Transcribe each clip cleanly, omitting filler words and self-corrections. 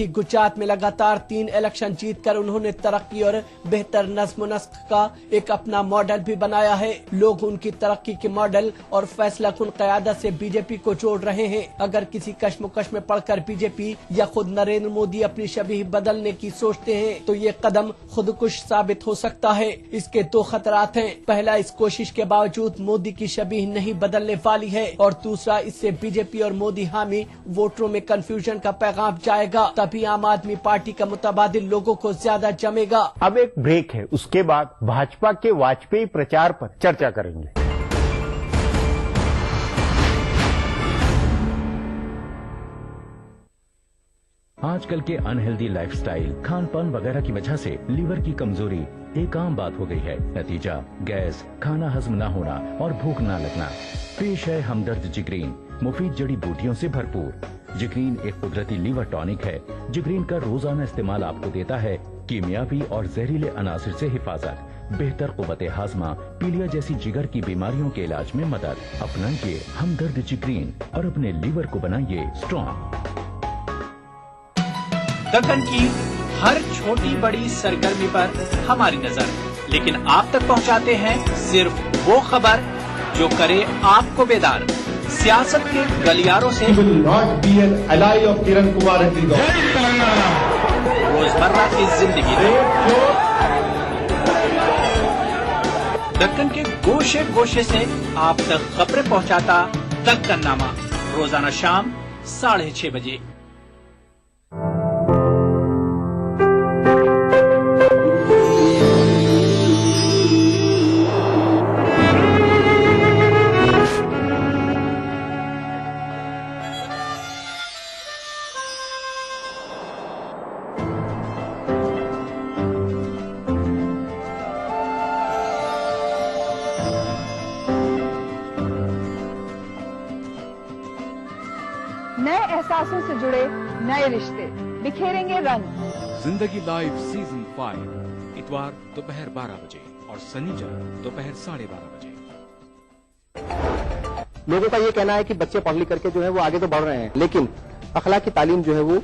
गुजरात में लगातार 3 इलेक्शन जीतकर उन्होंने तरक्की और बेहतर नज़्म व नस्क का एक अपना मॉडल भी बनाया है। लोग उनकी तरक्की के मॉडल और फैसलाकुन क़यादत से बीजेपी को जोड़ रहे हैं। अगर किसी कश्मकश में पड़कर बीजेपी या खुद नरेंद्र मोदी अपनी शबीह बदलने की सोचते हैं तो ये कदम खुदकुश साबित हो सकता है। इसके 2 खतरात हैं। पहला, इस कोशिश के बावजूद मोदी की शबीह नहीं बदलने वाली है, और दूसरा, इससे बीजेपी और मोदी हामी वोटरों में कंफ्यूजन का पैगाम जाएगा। तभी आम आदमी पार्टी का मुतबादिल लोगों को ज्यादा जमेगा। अब एक ब्रेक है, उसके बाद भाजपा के वाजपेयी प्रचार पर चर्चा करेंगे। आजकल के अनहेल्दी लाइफस्टाइल, खान पान वगैरह की वजह से लीवर की कमजोरी एक आम बात हो गई है। नतीजा गैस, खाना हजम न होना और भूख न लगना। पेश है हमदर्द जिगरीन, मुफीद जड़ी बूटियों से भरपूर। जिगरीन एक कुदरती लीवर टॉनिक है। जिगरीन का रोजाना इस्तेमाल आपको देता है कीमियावी और जहरीले अनासिर से हिफाजत, बेहतर कुव्वते हाजमा, पीलिया जैसी जिगर की बीमारियों के इलाज में मदद। अपनाइए हमदर्द जिगरीन और अपने लीवर को बनाइए स्ट्रॉन्ग। दक्कन की हर छोटी बड़ी सरगर्मी पर हमारी नजर, लेकिन आप तक पहुंचाते हैं सिर्फ वो खबर जो करे आपको बेदार। सियासत के गलियारों से रोजमर्रा की जिंदगी दक्कन के गोशे गोशे से आप तक खबरें पहुंचाता दक्कननामा, रोजाना शाम 6:30 बजे। नए एहसासों से जुड़े नए रिश्ते बिखेरेंगे रंग। जिंदगी लाइव सीजन 5 इतवार दोपहर 12 बजे और शनिवार दोपहर 12:30 बजे। लोगों का ये कहना है कि बच्चे पढ़ लिख करके जो है वो आगे तो बढ़ रहे हैं, लेकिन अखलाकी तालीम जो है वो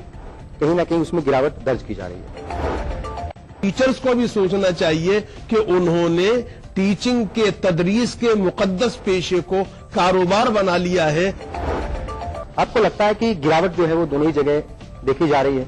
कहीं ना कहीं उसमें गिरावट दर्ज की जा रही है। टीचर्स को भी सोचना चाहिए कि उन्होंने टीचिंग के तदरीस के मुकद्दस पेशे को कारोबार बना लिया है। आपको लगता है कि गिरावट जो है वो दोनों ही जगह देखी जा रही है?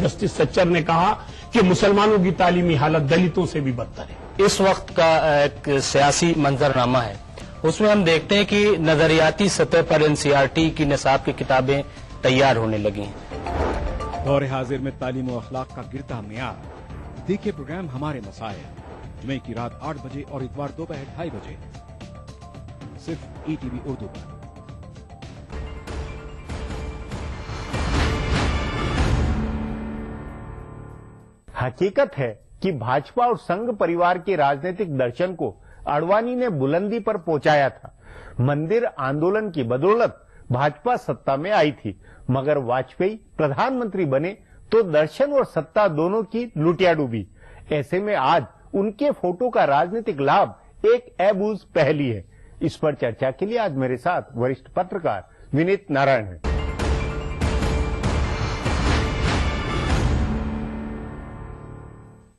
जस्टिस सच्चर ने कहा कि मुसलमानों की तालीमी हालत दलितों से भी बदतर है। इस वक्त का एक सियासी मंजरनामा है, उसमें हम देखते हैं कि नजरियाती सतह पर एनसीईआरटी की निसाब की किताबें तैयार होने लगी हैं। दौर हाजिर में तालीम व अखलाक का गिरता मियार। देखिए प्रोग्राम हमारे मसाइल, जुमे की रात 8 बजे और इतवार दोपहर 2:30 बजे, सिर्फ ईटीवी उर्दू पर। हकीकत है कि भाजपा और संघ परिवार के राजनीतिक दर्शन को आडवाणी ने बुलंदी पर पहुंचाया था। मंदिर आंदोलन की बदौलत भाजपा सत्ता में आई थी, मगर वाजपेयी प्रधानमंत्री बने तो दर्शन और सत्ता दोनों की लुटिया डूबी। ऐसे में आज उनके फोटो का राजनीतिक लाभ एक एबूज पहली है। इस पर चर्चा के लिए आज मेरे साथ वरिष्ठ पत्रकार विनीत नारायण हैं।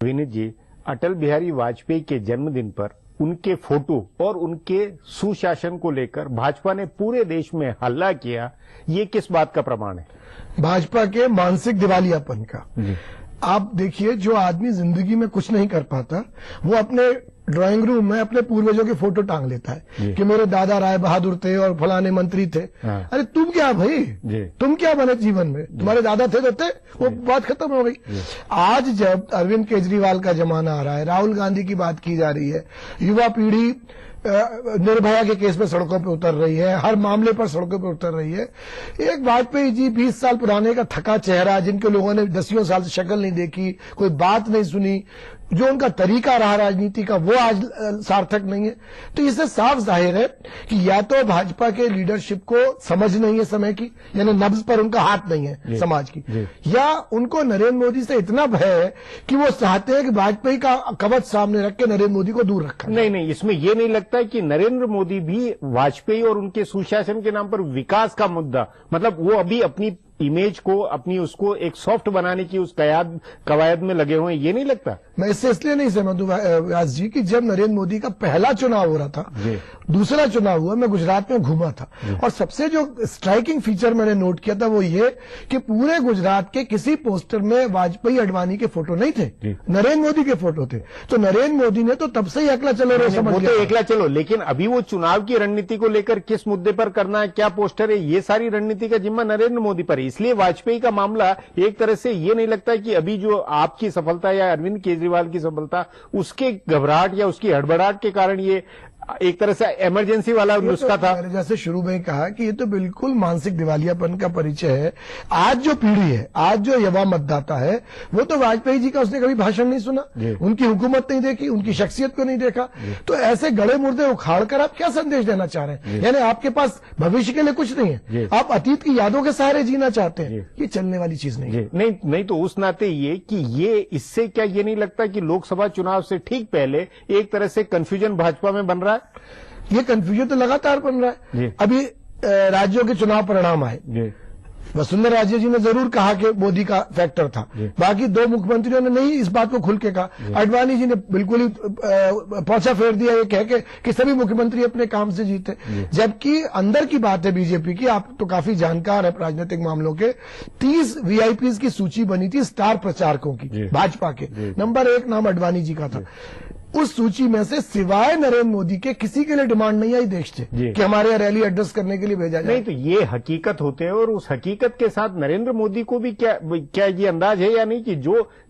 विनीत जी, अटल बिहारी वाजपेयी के जन्मदिन पर उनके फोटो और उनके सुशासन को लेकर भाजपा ने पूरे देश में हल्ला किया, ये किस बात का प्रमाण है? भाजपा के मानसिक दिवालियापन का। आप देखिए, जो आदमी जिंदगी में कुछ नहीं कर पाता वो अपने ड्राइंग रूम में अपने पूर्वजों के फोटो टांग लेता है कि मेरे दादा राय बहादुर थे और फलाने मंत्री थे। अरे तुम क्या भाई, तुम क्या बने जीवन में? तुम्हारे दादा थे तो थे, वो बात खत्म हो गई। आज जब अरविंद केजरीवाल का जमाना आ रहा है, राहुल गांधी की बात की जा रही है, युवा पीढ़ी निर्भया के केस में सड़कों पे उतर रही है, हर मामले पर सड़कों पे उतर रही है। एक वाजपेयी जी 20 साल पुराने का थका चेहरा, जिनके लोगों ने 10 साल से शक्ल नहीं देखी, कोई बात नहीं सुनी, जो उनका तरीका रहा राजनीति का वो आज सार्थक नहीं है। तो इससे साफ जाहिर है कि या तो भाजपा के लीडरशिप को समझ नहीं है समय की, यानी नब्ज पर उनका हाथ नहीं है समाज की, या उनको नरेंद्र मोदी से इतना भय है कि वो चाहते हैं कि वाजपेयी का कवच सामने रख के नरेंद्र मोदी को दूर रखा। नहीं, इसमें ये नहीं लगता कि नरेंद्र मोदी भी वाजपेयी और उनके सुशासन के नाम पर विकास का मुद्दा, मतलब वो अभी अपनी इमेज को, अपनी उसको एक सॉफ्ट बनाने की उस कवायद में लगे हुए हैं, ये नहीं लगता? मैं इससे इसलिए नहीं सहमत हूँ व्यास जी कि जब नरेंद्र मोदी का पहला चुनाव हो रहा था, दूसरा चुनाव हुआ, मैं गुजरात में घूमा था, और सबसे जो स्ट्राइकिंग फीचर मैंने नोट किया था वो ये कि पूरे गुजरात के किसी पोस्टर में वाजपेयी अडवाणी के फोटो नहीं थे, नरेंद्र मोदी के फोटो थे। तो नरेंद्र मोदी ने तो तब से ही अकेला चलो रे समझ वो लिया। तो एकला चलो, लेकिन अभी वो चुनाव की रणनीति को लेकर किस मुद्दे पर करना है, क्या पोस्टर है, ये सारी रणनीति का जिम्मा नरेंद्र मोदी पर है। इसलिए वाजपेयी का मामला एक तरह से ये नहीं लगता कि अभी जो आपकी सफलता या अरविंद केजरीवाल की सफलता, उसके घबराहट या उसकी हड़बड़ाहट के कारण ये एक तरह से इमरजेंसी वाला नुस्खा था। मैंने जैसे शुरू में कहा कि ये तो बिल्कुल मानसिक दिवालियापन का परिचय है। आज जो पीढ़ी है, आज जो युवा मतदाता है, वो तो वाजपेयी जी का उसने कभी भाषण नहीं सुना, उनकी हुकूमत नहीं देखी, उनकी शख्सियत को नहीं देखा। तो ऐसे गड़े मुर्दे उखाड़ कर आप क्या संदेश देना चाह रहे हैं? यानी आपके पास भविष्य के लिए कुछ नहीं है, आप अतीत की यादों के सहारे जीना चाहते हैं। ये चलने वाली चीज नहीं है। नहीं तो उस नाते ये कि ये इससे क्या ये नहीं लगता कि लोकसभा चुनाव से ठीक पहले एक तरह से कंफ्यूजन भाजपा में बन रहा है? ये कंफ्यूजन तो लगातार बन रहा है। अभी राज्यों के चुनाव परिणाम आए, वसुंधरा राजे जी ने जरूर कहा कि मोदी का फैक्टर था, बाकी दो मुख्यमंत्रियों ने नहीं इस बात को खुल के कहा। अडवाणी जी ने बिल्कुल ही पौछा फेर दिया ये कह के कि सभी मुख्यमंत्री अपने काम से जीते, जबकि अंदर की बात है बीजेपी की, आप तो काफी जानकार है राजनीतिक मामलों के। 30 वीआईपीज की सूची बनी थी स्टार प्रचारकों की भाजपा के, नंबर 1 नाम अडवाणी जी का था। उस सूची में से सिवाय नरेंद्र मोदी के किसी के लिए डिमांड नहीं आई देश से कि हमारे यहाँ रैली एड्रेस करने के लिए भेजा जाए। नहीं तो ये हकीकत होते हैं, और उस हकीकत के साथ नरेंद्र मोदी को भी क्या ये अंदाज है या नहीं कि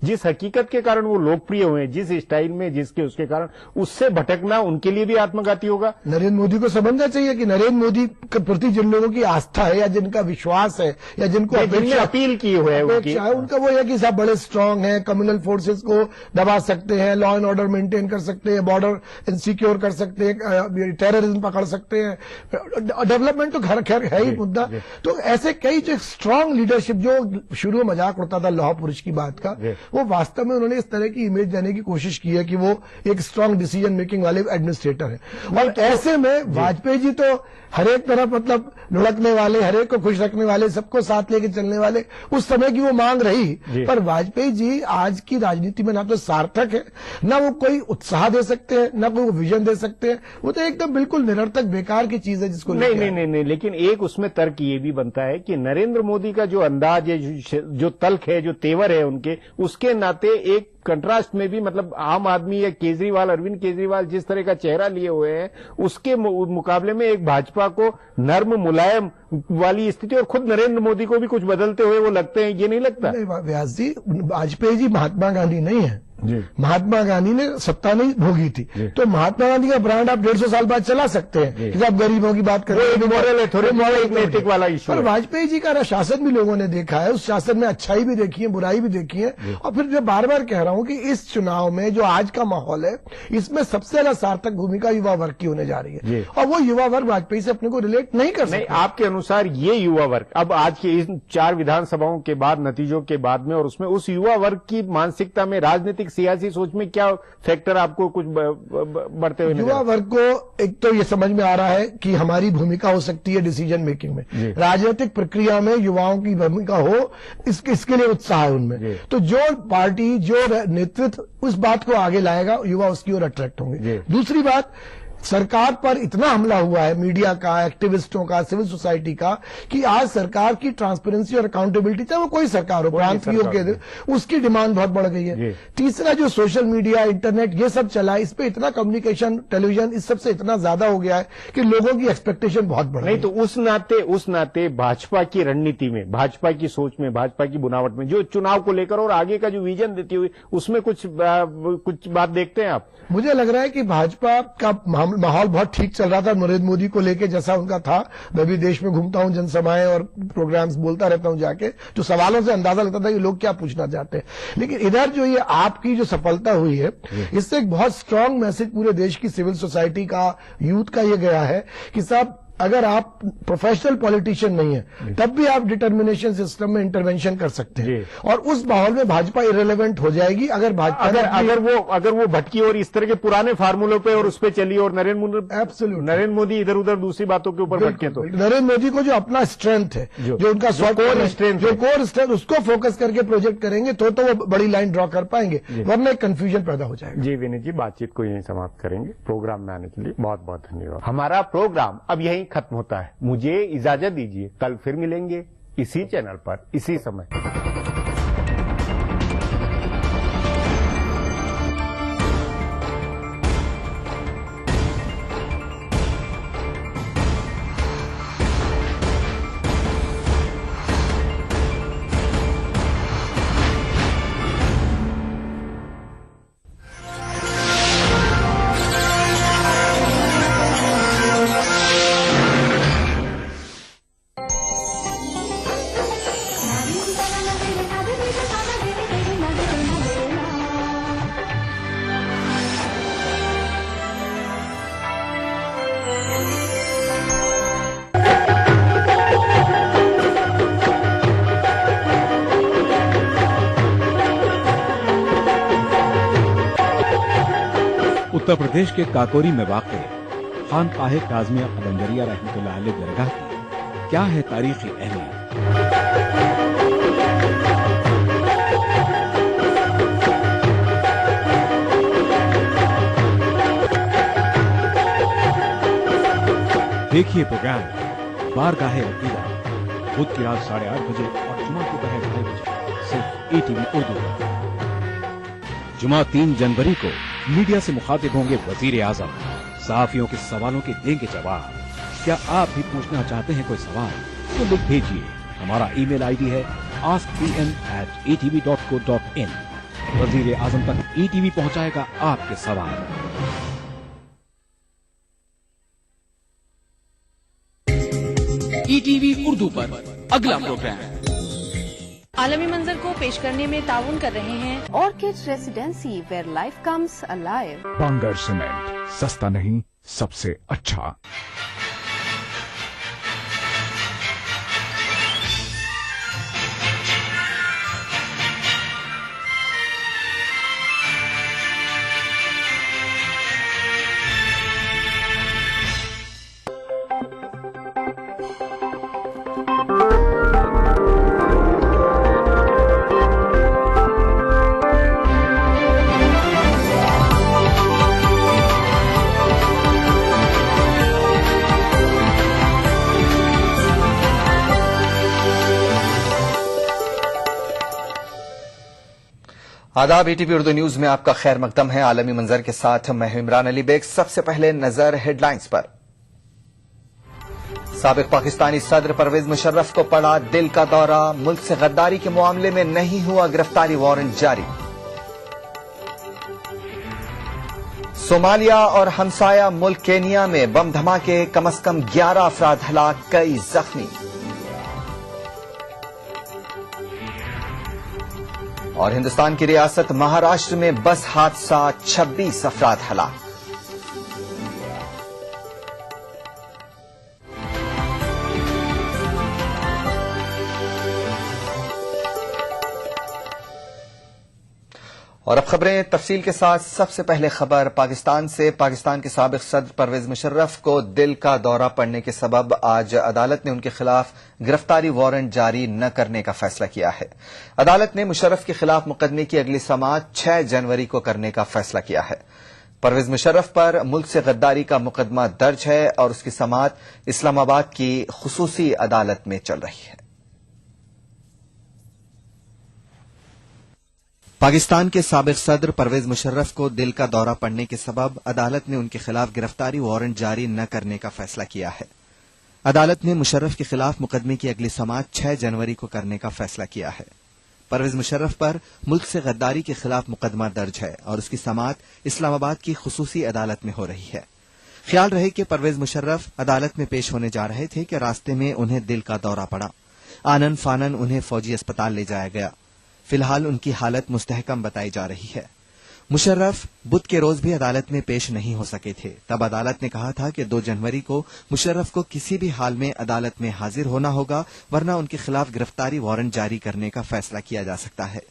जिस हकीकत के कारण वो लोकप्रिय हुए, जिस स्टाइल में, जिसके उसके कारण उससे भटकना उनके लिए भी आत्मघाती होगा। नरेंद्र मोदी को समझना चाहिए कि नरेंद्र मोदी के प्रति जिन लोगों की आस्था है या जिनका विश्वास है या जिनको अपील की हुई है उनका वो है कि साहब बड़े स्ट्रांग हैं, कम्युनल फोर्सेस को दबा सकते हैं, लॉ एंड ऑर्डर मेंटेन कर सकते हैं, बॉर्डर सिक्योर कर सकते हैं, टेररिज्म पकड़ सकते हैं, डेवलपमेंट तो खैर है ही मुद्दा। तो ऐसे कई जो स्ट्रांग लीडरशिप, जो शुरू में मजाक उड़ता था लौह पुरुष की बात का, वो वास्तव में उन्होंने इस तरह की इमेज देने की कोशिश की है कि वो एक स्ट्रांग डिसीजन मेकिंग वाले एडमिनिस्ट्रेटर है। और ऐसे में वाजपेयी जी तो हर एक तरफ मतलब लुढ़कने वाले, हर एक को खुश रखने वाले, सबको साथ लेके चलने वाले, उस समय की वो मांग रही। पर वाजपेयी जी आज की राजनीति में ना तो सार्थक है, ना वो कोई उत्साह दे सकते हैं, ना कोई विजन दे सकते हैं। वो तो एकदम बिल्कुल निरर्थक बेकार की चीज है जिसको नहीं, लेकिन एक उसमें तर्क ये भी बनता है कि नरेंद्र मोदी का जो अंदाज है, जो तल्ख है, जो तेवर है उनके, उसके नाते एक कंट्रास्ट में भी मतलब आम आदमी या केजरीवाल, अरविंद केजरीवाल जिस तरह का चेहरा लिए हुए हैं, उसके मुकाबले में एक भाजपा को नर्म मुलायम वाली स्थिति, और खुद नरेंद्र मोदी को भी कुछ बदलते हुए वो लगते हैं, ये नहीं लगता? नहीं व्यास जी, वाजपेयी जी महात्मा गांधी नहीं है। महात्मा गांधी ने सत्ता नहीं भोगी थी, तो महात्मा गांधी का ब्रांड आप 150 साल बाद चला सकते हैं कि आप गरीबों की बात करें, मॉरल है, थोड़े मॉरल नैतिक वाला इशू। और वाजपेयी जी का शासन भी लोगों ने देखा है, उस शासन में अच्छाई भी देखी है, बुराई भी देखी है। और फिर मैं बार बार कह रहा हूं कि इस चुनाव में जो आज का माहौल है, इसमें सबसे ज्यादा सार्थक भूमिका युवा वर्ग की होने जा रही है, और वो युवा वर्ग वाजपेयी से अपने को रिलेट नहीं कर सकते। आपके अनुसार ये युवा वर्ग अब आज की इन 4 विधानसभाओं के बाद, नतीजों के बाद में, और उसमें उस युवा वर्ग की मानसिकता में, राजनीतिक सियासी सोच में क्या फैक्टर आपको कुछ बढ़ते हुए? युवा वर्ग को एक तो ये समझ में आ रहा है कि हमारी भूमिका हो सकती है डिसीजन मेकिंग में, राजनीतिक प्रक्रिया में युवाओं की भूमिका हो, इसके लिए उत्साह है उनमें। तो जो पार्टी, जो नेतृत्व उस बात को आगे लाएगा, युवा उसकी ओर अट्रैक्ट होंगे। दूसरी बात, सरकार पर इतना हमला हुआ है मीडिया का, एक्टिविस्टों का, सिविल सोसाइटी का, कि आज सरकार की ट्रांसपेरेंसी और अकाउंटेबिलिटी, चाहे वो कोई सरकार हो, प्रांतीयों के, उसकी डिमांड बहुत बढ़ गई है। तीसरा जो सोशल मीडिया, इंटरनेट, ये सब चला है, इस पे इतना कम्युनिकेशन, टेलीविजन, इस सब से इतना ज्यादा हो गया है कि लोगों की एक्सपेक्टेशन बहुत बढ़ गई। नहीं तो उस नाते भाजपा की रणनीति में, भाजपा की सोच में, भाजपा की बुनावट में, जो चुनाव को लेकर और आगे का जो विजन देती हुई, उसमें कुछ बात देखते हैं आप? मुझे लग रहा है कि भाजपा का माहौल बहुत ठीक चल रहा था नरेंद्र मोदी को लेके, जैसा उनका था। मैं भी देश में घूमता हूं, जनसभाएं और प्रोग्राम्स बोलता रहता हूं जाके, जो सवालों से अंदाजा लगता था कि लोग क्या पूछना चाहते हैं। लेकिन इधर जो ये आपकी जो सफलता हुई है, इससे एक बहुत स्ट्रांग मैसेज पूरे देश की सिविल सोसाइटी का, यूथ का ये गया है कि साहब اگر آپ پروفیشنل پالیٹیشین نہیں ہیں تب بھی آپ ڈٹرمنیشن سسٹم میں انٹروینشن کر سکتے ہیں, اور اس ماحول میں بھاجپا ارریلیونٹ ہو جائے گی اگر وہ بھٹکی اور اس طرح کے پرانے فارمولوں پہ اور اس پہ چلی اور نریندر مودی ادھر ادھر دوسری باتوں کے اوپر بھٹکے تو نریندر مودی کو جو اپنا اسٹرینتھ ہے, جو ان کا کور اسٹرینتھ اس کو فوکس کر کے پروجیکٹ کریں گے تو وہ بڑی لائن ڈرا کر پائیں گے, ورنہ ایک کنفیوژن پیدا ہو جائے گا. جی وینی جی, بات چیت کو یہیں سماپت کریں گے. پروگرام میں آنے کے لیے بہت بہت دھنیہ واد. ہمارا پروگرام اب یہیں ختم ہوتا ہے. مجھے اجازت دیجیے, کل پھر ملیں گے اسی چینل پر اسی سمے. उत्तर प्रदेश के काकोरी में वाक़ खानकाह काज़मिया कलंदरिया रहमतुल्लाह अलैह दरगाह की क्या है तारीखी अहमियत? देखिए प्रोग्राम बारगाहे अकीदा बुध की रात 8:30 बजे और जुमा की दोपहर 2:30 बजे सिर्फ ETV उर्दू पर. जुमा 3 जनवरी को मीडिया से मुखातिब होंगे वजीर आजम. सहाफियों के सवालों के देंगे जवाब. क्या आप भी पूछना चाहते हैं कोई सवाल तो लिख भेजिए. हमारा ईमेल आईडी है askpm@etv.co.in. वजीर आजम तक ETV पहुंचाएगा आपके सवाल. ETV उर्दू पर अगला प्रोग्राम आलमी मंजर को पेश करने में ताउन कर रहे हैं Orchid Residency, where life comes alive. Bangur cement, सस्ता नहीं सबसे अच्छा. आदाब. ETV उर्दू न्यूज में आपका खैर मकदम है. आलमी मंजर के साथ मैं हूं इमरान अली बेग. सबसे पहले नजर हेडलाइंस पर. साबिक पाकिस्तानी सदर परवेज मुशर्रफ को पड़ा दिल का दौरा. मुल्क से गद्दारी के मामले में नहीं हुआ गिरफ्तारी वारंट जारी. सोमालिया और हमसाया मुल्क केनिया में बम धमाके, कम से कम 11 अफराद हलाक, कई जख्मी. और हिंदुस्तान की रियासत महाराष्ट्र में बस हादसा, 26 अफराद हलाक. और अब खबरें तफसील के साथ. सबसे पहले खबर पाकिस्तान से. पाकिस्तान के साबिक सदर परवेज मुशर्रफ को दिल का दौरा पड़ने के सबब आज अदालत ने उनके खिलाफ गिरफ्तारी वारंट जारी न करने का फैसला किया है. अदालत ने मुशर्रफ के खिलाफ मुकदमे की अगली समाअत 6 जनवरी को करने का फैसला किया है. परवेज मुशर्रफ पर मुल्क से गद्दारी का मुकदमा दर्ज है और उसकी समाअत इस्लामाबाद की खुसूसी अदालत में चल रही है. पाकिस्तान के साबिक सदर परवेज मुशर्रफ को दिल का दौरा पड़ने के सबब अदालत ने उनके खिलाफ गिरफ्तारी वारंट जारी न करने का फैसला किया है. अदालत ने मुशर्रफ के खिलाफ मुकदमे की अगली समाअत 6 जनवरी को करने का फैसला किया है. परवेज मुशर्रफ पर मुल्क से गद्दारी के खिलाफ मुकदमा दर्ज है और उसकी समाअत इस्लामाबाद की खुसूसी अदालत में हो रही है. ख्याल रहे कि परवेज मुशर्रफ अदालत में पेश होने जा रहे थे कि रास्ते में उन्हें दिल का दौरा पड़ा. आनन फानन उन्हें फौजी अस्पताल ले जाया गया. फिलहाल उनकी हालत मुस्तहकम बताई जा रही है. मुशर्रफ बुध के रोज भी अदालत में पेश नहीं हो सके थे। तब अदालत ने कहा था कि 2 जनवरी को मुशर्रफ को किसी भी हाल में अदालत में हाजिर होना होगा, वरना उनके खिलाफ गिरफ्तारी वारंट जारी करने का फैसला किया जा सकता है।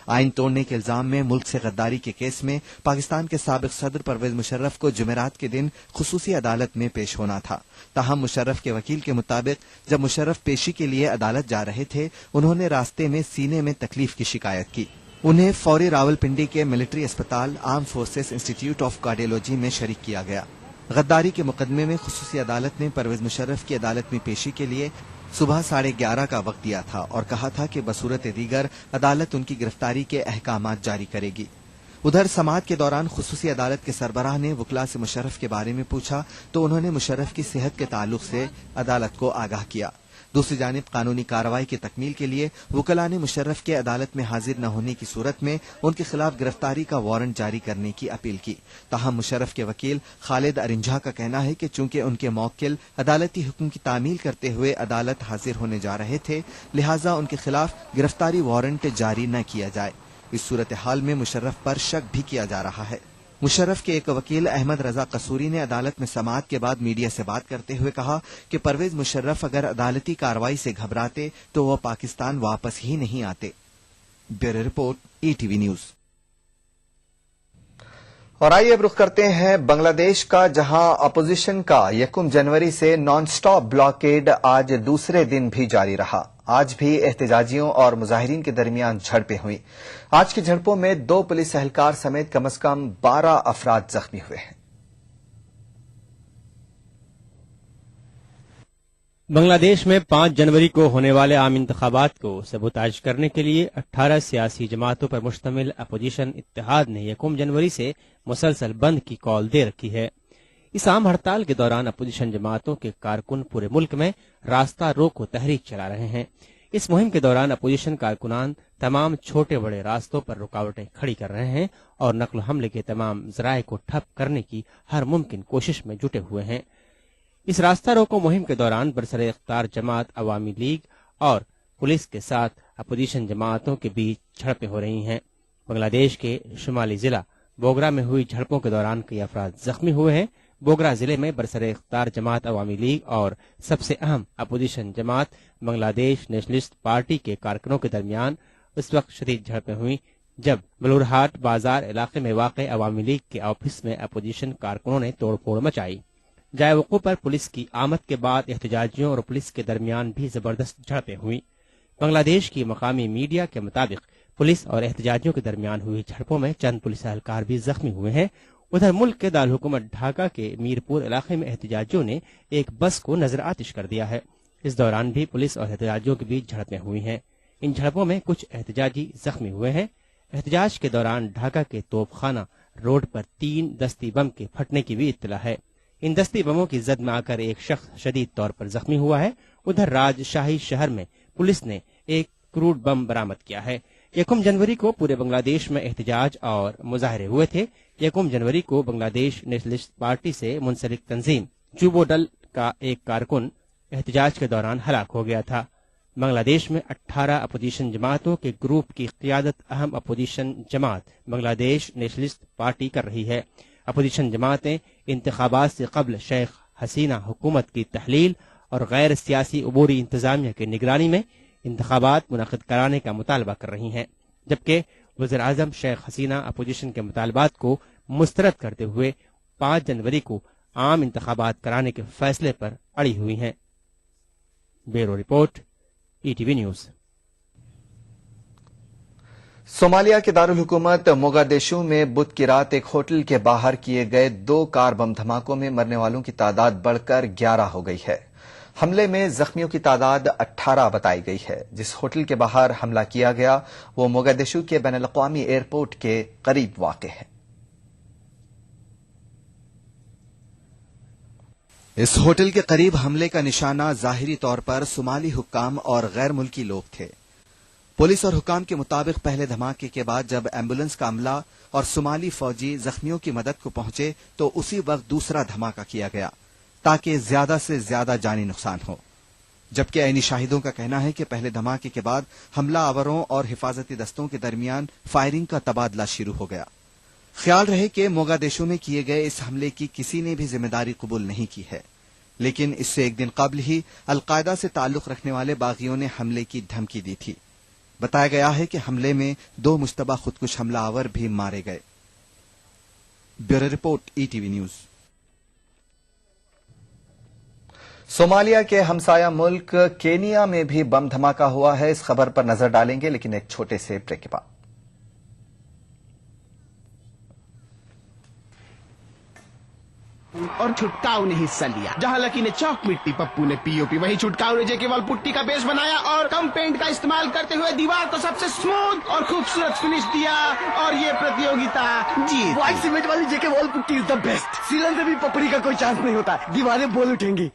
आइन तोड़ने के इल्जाम में मुल्क से गद्दारी के केस में पाकिस्तान के साबिक सदर परवेज मुशर्रफ को जुमेरात के दिन खुसूसी अदालत में पेश होना था। ताहम मुशर्रफ के वकील के मुताबिक जब मुशर्रफ पेशी के लिए अदालत जा रहे थे, उन्होंने रास्ते में सीने में तकलीफ की शिकायत की। उन्हें फौरी रावलपिंडी के मिलिट्री अस्पताल arm forces institute of cardiology में शरीक किया गया। गद्दारी के मुकदमे में खुसूसी अदालत ने परवेज मुशर्रफ की अदालत में पेशी के लिए सुबह 11:30 का वक्त दिया था और कहा था कि बसूरत दीगर अदालत उनकी गिरफ्तारी के अहकामात जारी करेगी। उधर समाअत के दौरान खुसूसी अदालत के सरबराह ने वकला से मुशर्रफ के बारे में पूछा तो उन्होंने मुशर्रफ की सेहत के ताल्लुक से अदालत को आगाह किया। दूसरी जानिब कानूनी कार्रवाई की तकमील के लिए वकला ने मुशर्रफ के अदालत में हाजिर न होने की सूरत में उनके खिलाफ गिरफ्तारी का वारंट जारी करने की अपील की। ताहम मुशर्रफ के वकील खालिद अरिंझा का कहना है कि चूंकि उनके मौक्किल अदालती हुक्म की तामील करते हुए अदालत हाजिर होने जा रहे थे, लिहाजा उनके खिलाफ गिरफ्तारी वारंट जारी न किया जाए। इस सूरत हाल में मुशर्रफ पर शक भी किया जा रहा है। मुशर्रफ के एक वकील अहमद रजा कसूरी ने अदालत में समाअत के बाद मीडिया से बात करते हुए कहा कि परवेज मुशर्रफ अगर अदालती कार्रवाई से घबराते तो वह पाकिस्तान वापस ही नहीं आते। Bureau report, ETV news. और आइए अब रुख करते हैं बांग्लादेश का, जहां अपोजिशन का 1 जनवरी से नॉन स्टॉप ब्लॉकेड आज दूसरे दिन भी जारी रहा। आज भी एहतजाजियों और मुजाहिरीन के दरमियान झड़पें हुई। आज की झड़पों में 2 पुलिस एहलकार समेत कम से कम 12 अफराद जख्मी हुए हैं। बांग्लादेश में 5 जनवरी को होने वाले आम इंतखाबात को सबूताज करने के लिए 18 सियासी जमातों पर मुश्तमिल अपोजिशन इत्तेहाद ने 1 जनवरी से मुसलसल बंद की कॉल दे रखी है। इस आम हड़ताल के दौरान अपोजिशन जमातों के कारकुन पूरे मुल्क में रास्ता रोको तहरीक चला रहे हैं। इस मुहिम के दौरान अपोजिशन कारकुनान तमाम छोटे बड़े रास्तों पर रुकावटें खड़ी कर रहे हैं और नक्ल हमले के तमाम जराये को ठप करने की हर मुमकिन कोशिश में जुटे हुए हैं। इस रास्ता रोको मुहिम के दौरान बरसरे इख्तियार जमात अवामी लीग और पुलिस के साथ अपोजिशन जमातों के बीच झड़पें हो रही हैं। बांग्लादेश के शुमाली जिला बोगरा में हुई झड़पों के दौरान कई अफराद जख्मी हुए हैं। बोगरा जिले में बरसरे इख्तियार जमात अवामी लीग और सबसे अहम अपोजिशन जमात बांग्लादेश नेशनलिस्ट पार्टी के कारकुनों के दरमियान उस वक्त शदीद झड़पें हुई जब बलूरहाट बाजार इलाके में वाक़ अवामी लीग के ऑफिस में अपोजिशन कारकुनों ने तोड़फोड़ मचाई। जाए वक़ूफ़ पर पुलिस की आमद के बाद एहतजाजियों और पुलिस के दरमियान भी जबरदस्त झड़पें हुई। बांग्लादेश की मकामी मीडिया के मुताबिक पुलिस और एहतजाजियों के दरमियान हुई झड़पों में चंद पुलिस एहलकार भी जख्मी हुए हैं। उधर मुल्क के दारुल हुकूमत ढाका के मीरपुर इलाके में एहतजाजियों ने एक बस को नजर आतिश कर दिया है। इस दौरान भी पुलिस और एहतजाजियों के बीच झड़पें हुई हैं। इन झड़पों में कुछ एहतजाजी जख्मी हुए हैं। एहतजाज के दौरान ढाका के तोपखाना रोड पर 3 दस्ती बम के फटने की भी इत्तला है। इन दस्ती बमों की जद में आकर एक शख्स शदीद तौर पर जख्मी हुआ है। उधर राजशाही शहर में पुलिस ने एक क्रूड बम बरामद किया है। 1 जनवरी को पूरे बांग्लादेश में एहतजाज और मुजाहरे हुए थे। 1 जनवरी को बांग्लादेश नेशनलिस्ट पार्टी से मुंसलिक तंजीम जुबोडल का एक कारकुन एहतजाज के दौरान हलाक हो गया था। बांग्लादेश में 18 अपोजिशन जमातों के ग्रुप की क़ियादत अहम अपोजिशन जमात बांग्लादेश नेशनलिस्ट पार्टी कर रही है। अपोजिशन जमातें इंतखाबात से कबल शेख हसीना हुकूमत की तहलील और गैर सियासी अबूरी इंतजामिया की निगरानी में इंतखाबात मुनक़िद कराने का मुतालबा कर रही हैं, जबकि वज़ीर आज़म शेख हसीना अपोजिशन के मुतालबात को मुस्तरद करते हुए 5 जनवरी को आम इंतखाबात कराने के फैसले पर अड़ी हुई हैं। Bureau report, ETV news. Somalia के दारुल हुकूमत मोगादिशु में बुध की रात एक होटल के बाहर किए गए 2 कार बम धमाकों में मरने वालों की तादाद बढ़कर 11 हो गई है। हमले में जख्मियों की तादाद 18 बताई गई है। जिस होटल के बाहर हमला किया गया वो मोगादिशु के बैनुल-अक़वामी एयरपोर्ट के करीब वाक़ है। इस होटल के करीब हमले का निशाना जाहिरी तौर पर सोमाली हुक्काम और गैर मुल्की लोग थे। पुलिस और हुक्काम के मुताबिक पहले धमाके के बाद जब एम्बुलेंस का अमला और सोमाली फौजी जख्मियों की मदद को पहुंचे तो उसी वक्त दूसरा धमाका किया गया ताकि ज्यादा से ज्यादा जानी नुकसान हो। जबकि ऐनी शाहिदों का कहना है कि पहले धमाके के बाद हमला आवरों और हिफाजती दस्तों के दरमियान फायरिंग का तबादला शुरू हो गया। خیال رہے کہ موگادیشو میں کیے گئے اس حملے کی کسی نے بھی ذمہ داری قبول نہیں کی ہے، لیکن اس سے ایک دن قبل ہی القاعدہ سے تعلق رکھنے والے باغیوں نے حملے کی دھمکی دی تھی۔ بتایا گیا ہے کہ حملے میں 2 مشتبہ خودکش حملہ آور بھی مارے گئے۔ Bureau report ETV news. Somalia کے ہمسایہ ملک کینیا میں بھی بم دھماکہ ہوا ہے، اس خبر پر نظر ڈالیں گے لیکن ایک چھوٹے سے بریک کے بعد۔ اور چھٹکاؤ نے حصہ لیا، جہاں لکی نے چاک مٹی، پپو نے POP، وہی چھٹکاؤ نے جے وال پٹی کا بیس بنایا اور کم پینٹ کا استعمال کرتے ہوئے دیوار کو سب سے اسموتھ اور خوبصورت فنش دیا اور یہ پرتیوگتا جیت۔ وائٹ سیمنٹ والی جے وال پٹی از دا بیسٹ، سیلن سے بھی پپڑی کا کوئی چانس نہیں ہوتا، دیواریں بول اٹھیں گی۔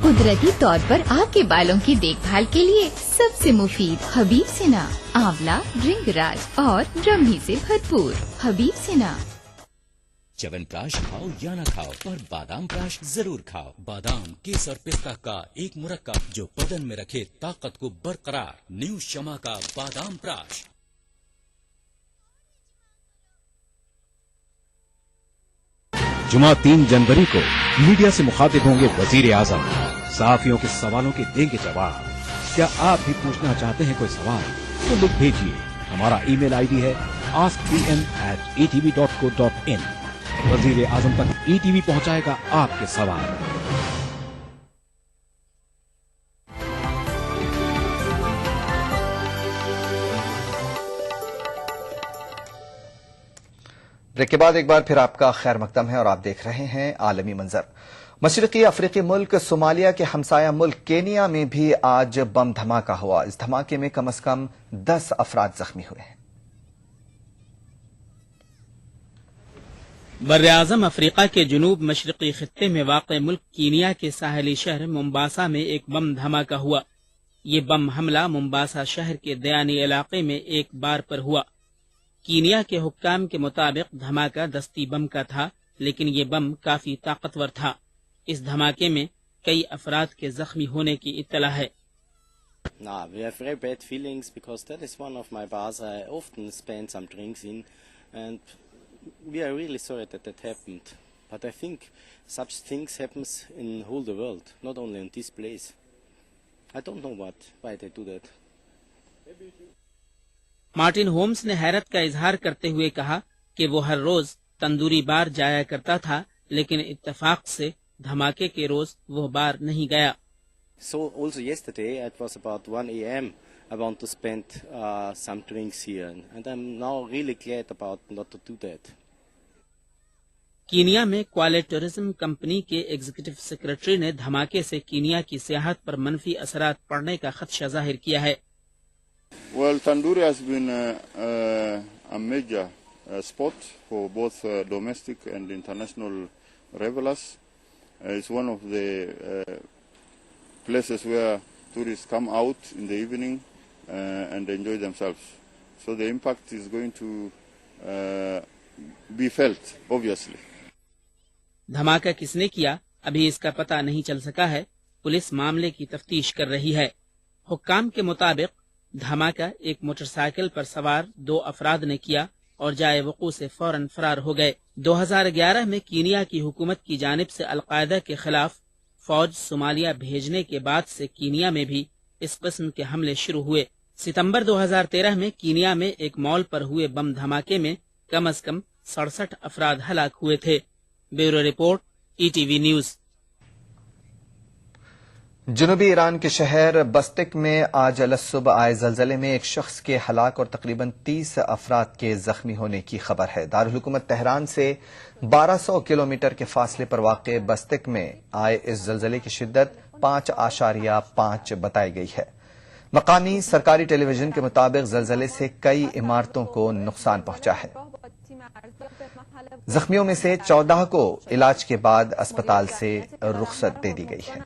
قدرتی طور پر آپ کے بالوں کی دیکھ بھال کے لیے سب سے مفید حبیب سنا، آملہ، ڈرنگ راج اور برہمی سے بھرپور حبیب سنا۔ چون پراش کھاؤ یا نہ کھاؤ پر بادام پراش ضرور کھاؤ۔ بادام، کیسر، پستہ کا ایک مرکب جو بدن میں رکھے طاقت کو برقرار۔ نیو شمع کا بادام پراش۔ جمعہ 3 جنوری کو میڈیا سے مخاطب ہوں گے وزیر اعظم، صحافیوں کے سوالوں کے دیں گے جواب۔ کیا آپ بھی پوچھنا چاہتے ہیں کوئی سوال تو لکھ بھیجیے، ہمارا ای میل ID ہے askpm@etv.co.in۔ وزیر اعظم تک ETV پہنچائے گا آپ کے سوال۔ بریک کے بعد ایک بار پھر آپ کا خیر مقدم ہے اور آپ دیکھ رہے ہیں عالمی منظر۔ مشرقی افریقی ملک صومالیہ کے ہمسایہ ملک کینیا میں بھی آج بم دھماکہ ہوا۔ اس دھماکے میں کم از کم 10 افراد زخمی ہوئے ہیں۔ براعظم افریقہ کے جنوب مشرقی خطے میں واقع ملک کینیا کے ساحلی شہر ممباسا میں ایک بم دھماکہ ہوا۔ یہ بم حملہ ممباسا شہر کے دیانی علاقے میں ایک بار پر ہوا۔ کینیا کے حکام کے مطابق دھماکہ دستی بم کا تھا، لیکن یہ بم کافی طاقتور تھا۔ اس دھماکے میں کئی افراد کے زخمی ہونے کی اطلاع ہے۔ We have very bad feelings because that is one of my bars I often spend some drinks in, and we are really sorry that that happened. But I think such things happens in whole the world, not only in this place. I don't know why they do that. Martin homes نے حیرت کا اظہار کرتے ہوئے کہا کہ وہ ہر روز تندوری بار جایا کرتا تھا، لیکن اتفاق سے دھماکے کے روز وہ بار نہیں گیا۔ So also yesterday it was about 1 a.m. I want to spend some drinks here, and I'm now really glad about not to do that. Kenya میں کوالے ٹورزم کمپنی کے ایگزیکٹو سیکرٹری نے دھماکے سے کینیا کی سیاحت پر منفی اثرات پڑنے کا خدشہ ظاہر کیا ہے۔ Well, Tandoori has been a major spot for both domestic and international revelers. It's one of the places where tourists come out in the evening and enjoy themselves. So the impact is going to be felt, obviously. دھماکہ کس نے کیا ابھی اس کا پتہ نہیں چل سکا ہے، پولیس معاملے کی تفتیش کر رہی ہے۔ حکام کے مطابق دھماکہ ایک موٹر سائیکل پر سوار 2 افراد نے کیا اور جائے وقوع سے فوراً فرار ہو گئے۔ 2011 میں کینیا کی حکومت کی جانب سے القاعدہ کے خلاف فوج صومالیہ بھیجنے کے بعد سے کینیا میں بھی اس قسم کے حملے شروع ہوئے۔ ستمبر 2013 میں کینیا میں ایک مال پر ہوئے بم دھماکے میں کم از کم 67 افراد ہلاک ہوئے تھے۔ Bureau report ETV news. جنوبی ایران کے شہر بستک میں آج الصبح آئے زلزلے میں ایک شخص کے ہلاک اور تقریباً 30 افراد کے زخمی ہونے کی خبر ہے۔ دارالحکومت تہران سے 1200 کلومیٹر کے فاصلے پر واقع بستک میں آئے اس زلزلے کی شدت 5.5 بتائی گئی ہے۔ مقامی سرکاری ٹیلی ویژن کے مطابق زلزلے سے کئی عمارتوں کو نقصان پہنچا ہے۔ زخمیوں میں سے 14 کو علاج کے بعد اسپتال سے رخصت دے دی گئی ہے۔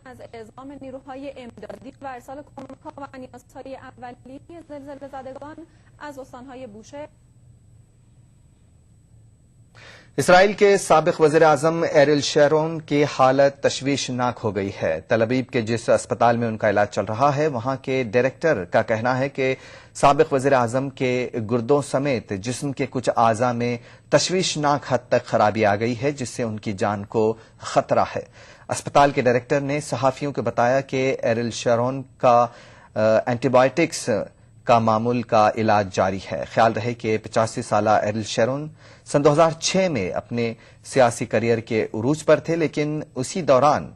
اسرائیل کے سابق وزیر اعظم ایریل شیرون کی حالت تشویشناک ہو گئی ہے۔ تل ابیب کے جس اسپتال میں ان کا علاج چل رہا ہے وہاں کے ڈائریکٹر کا کہنا ہے کہ سابق وزیر اعظم کے گردوں سمیت جسم کے کچھ اعضاء میں تشویشناک حد تک خرابی آ گئی ہے، جس سے ان کی جان کو خطرہ ہے۔ اسپتال کے ڈائریکٹر نے صحافیوں کو بتایا کہ ایریل شیرون کا اینٹی بایوٹکس کا معمول کا علاج جاری ہے۔ خیال رہے کہ 85 سالہ ایریل شیرون سن 2006 میں اپنے سیاسی کیریئر کے عروج پر تھے، لیکن اسی دوران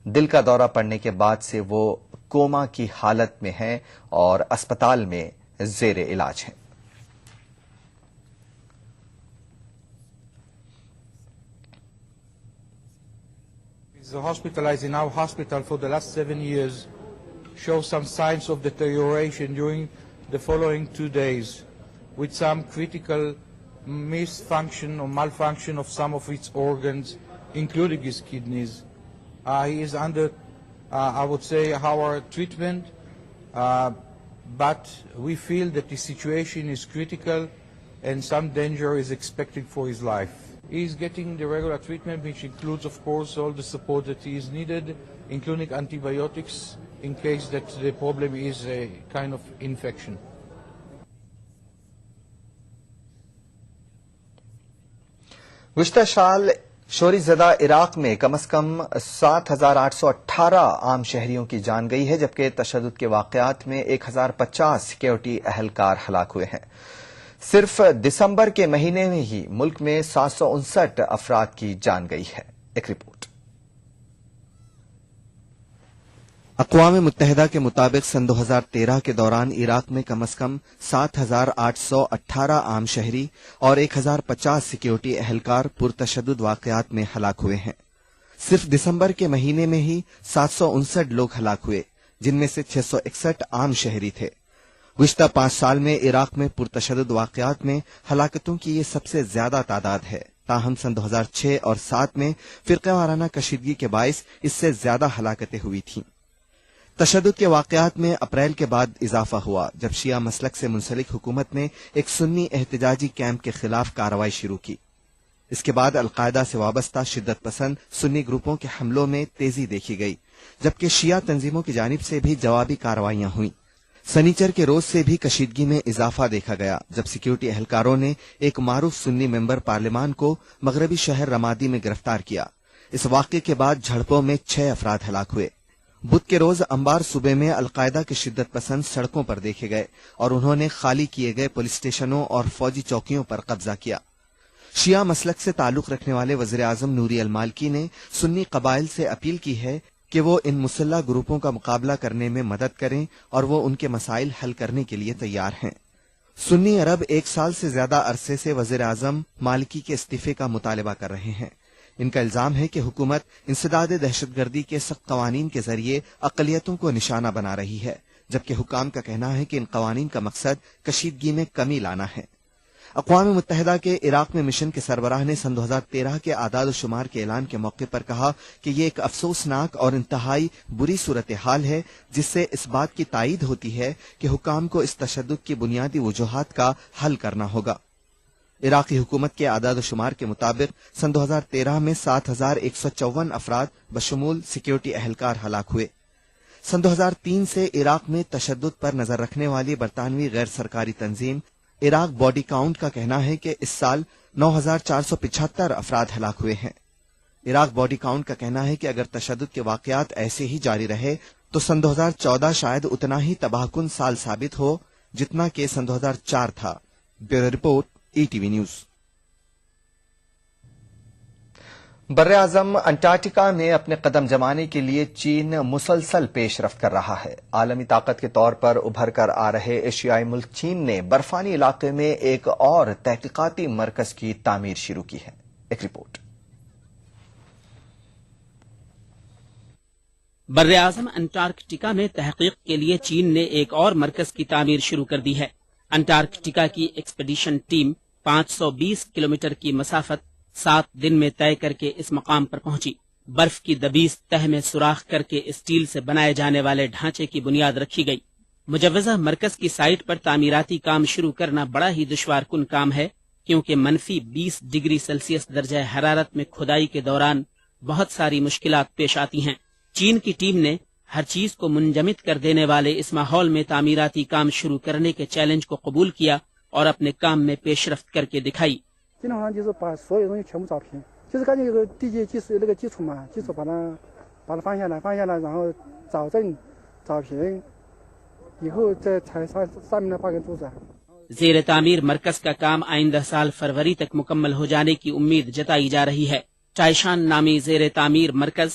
دل کا دورہ پڑنے کے بعد سے وہ کوما کی حالت میں ہیں اور اسپتال میں زیر علاج ہیں۔ He's hospitalized in our hospital for the last 7 years. Shows some signs of deterioration during the following 2 days, with some critical misfunction or malfunction of some of its organs, including his kidneys. He is under, I would say, our treatment, but we feel that the situation is critical and some danger is expected for his life. He is getting the regular treatment, which includes, of course, all the support that he is needed, including antibiotics, in case that the problem is a kind of infection. گزشتہ سال شوری زدہ عراق میں کم از کم 7,818 عام شہریوں کی جان گئی ہے، جبکہ تشدد کے واقعات میں 1,050 سیکیورٹی اہلکار ہلاک ہوئے ہیں۔ صرف دسمبر کے مہینے میں ہی ملک میں 759 افراد کی جان گئی ہے۔ ایک رپورٹ۔ اقوام متحدہ کے مطابق سن 2013 کے دوران عراق میں کم از کم 7,818 عام شہری اور 1,050 سیکیورٹی اہلکار پرتشدد واقعات میں ہلاک ہوئے ہیں۔ صرف دسمبر کے مہینے میں ہی 759 لوگ ہلاک ہوئے، جن میں سے 661 عام شہری تھے۔ گزشتہ 5 سال میں عراق میں پرتشدد واقعات میں ہلاکتوں کی یہ سب سے زیادہ تعداد ہے۔ تاہم سن 2006 اور 2007 میں فرقہ وارانہ کشیدگی کے باعث اس سے زیادہ ہلاکتیں ہوئی تھیں۔ تشدد کے واقعات میں اپریل کے بعد اضافہ ہوا، جب شیعہ مسلک سے منسلک حکومت نے ایک سنی احتجاجی کیمپ کے خلاف کارروائی شروع کی۔ اس کے بعد القاعدہ سے وابستہ شدت پسند سنی گروپوں کے حملوں میں تیزی دیکھی گئی، جبکہ شیعہ تنظیموں کی جانب سے بھی جوابی کارروائیاں ہوئیں۔ سنیچر کے روز سے بھی کشیدگی میں اضافہ دیکھا گیا، جب سیکیورٹی اہلکاروں نے ایک معروف سنی ممبر پارلیمان کو مغربی شہر رمادی میں گرفتار کیا۔ اس واقعے کے بعد جھڑپوں میں 6 افراد ہلاک ہوئے۔ بدھ کے روز انبار صوبے میں القاعدہ کے شدت پسند سڑکوں پر دیکھے گئے اور انہوں نے خالی کیے گئے پولیس اسٹیشنوں اور فوجی چوکیوں پر قبضہ کیا۔ شیعہ مسلک سے تعلق رکھنے والے وزیر اعظم نوری المالکی نے سنی قبائل سے اپیل کی ہے کہ وہ ان مسلح گروپوں کا مقابلہ کرنے میں مدد کریں اور وہ ان کے مسائل حل کرنے کے لیے تیار ہیں۔ سنی عرب 1 سال سے زیادہ عرصے سے وزیر اعظم مالکی کے استعفے کا مطالبہ کر رہے ہیں۔ ان کا الزام ہے کہ حکومت انسداد دہشت گردی کے سخت قوانین کے ذریعے اقلیتوں کو نشانہ بنا رہی ہے، جبکہ حکام کا کہنا ہے کہ ان قوانین کا مقصد کشیدگی میں کمی لانا ہے۔ اقوام متحدہ کے عراق میں مشن کے سربراہ نے سن 2013 کے اعداد و شمار کے اعلان کے موقع پر کہا کہ یہ ایک افسوسناک اور انتہائی بری صورتحال ہے، جس سے اس بات کی تائید ہوتی ہے کہ حکام کو اس تشدد کی بنیادی وجوہات کا حل کرنا ہوگا۔ عراقی حکومت کے اعداد و شمار کے مطابق سن 2013 میں 7,154 افراد بشمول سیکیورٹی اہلکار ہلاک ہوئے۔ سن 2003 سے عراق میں تشدد پر نظر رکھنے والی برطانوی غیر سرکاری تنظیم عراق باڈی کاؤنٹ کا کہنا ہے کہ اس سال 9,475 افراد ہلاک ہوئے ہیں۔ عراق باڈی کاؤنٹ کا کہنا ہے کہ اگر تشدد کے واقعات ایسے ہی جاری رہے تو سن 2014 شاید اتنا ہی تباہ کن سال ثابت ہو جتنا کہ سن 2004 تھا۔ Bureau report ETV news. بر اعظم انٹارکٹیکا میں اپنے قدم جمانے کے لیے چین مسلسل پیش رفت کر رہا ہے۔ عالمی طاقت کے طور پر ابھر کر آ رہے ایشیائی ملک چین نے برفانی علاقے میں ایک اور تحقیقاتی مرکز کی تعمیر شروع کی ہے۔ ایک رپورٹ۔ بر اعظم انٹارکٹیکا میں تحقیق کے لیے چین نے ایک اور مرکز کی تعمیر شروع کر دی ہے۔ انٹارکٹیکا کی ایکسپیڈیشن ٹیم 520 کلومیٹر کی مسافت 7 دن میں طے کر کے اس مقام پر پہنچی۔ برف کی دبیس تہ میں سوراخ کر کے اسٹیل سے بنائے جانے والے ڈھانچے کی بنیاد رکھی گئی۔ مجوزہ مرکز کی سائٹ پر تعمیراتی کام شروع کرنا بڑا ہی دشوار کن کام ہے، کیونکہ منفی 20 ڈگری سیلسیس درجہ حرارت میں کھدائی کے دوران بہت ساری مشکلات پیش آتی ہیں۔ چین کی ٹیم نے ہر چیز کو منجمد کر دینے والے اس ماحول میں تعمیراتی کام شروع کرنے کے چیلنج کو قبول کیا اور اپنے کام میں پیش رفت کر کے دکھائی۔ زیر تعمیر مرکز کا کام آئندہ سال فروری تک مکمل ہو جانے کی امید جتائی جا رہی ہے۔ ٹائشان نامی زیر تعمیر مرکز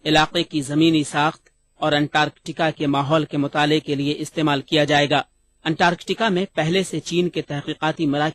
علاقے کی زمینی ساخت اور انٹارکٹیکا کے ماحول کے مطالعے کے لیے استعمال کیا جائے گا۔ انٹارکٹیکا میں پہلے سے چین کے تحقیقاتی مراکز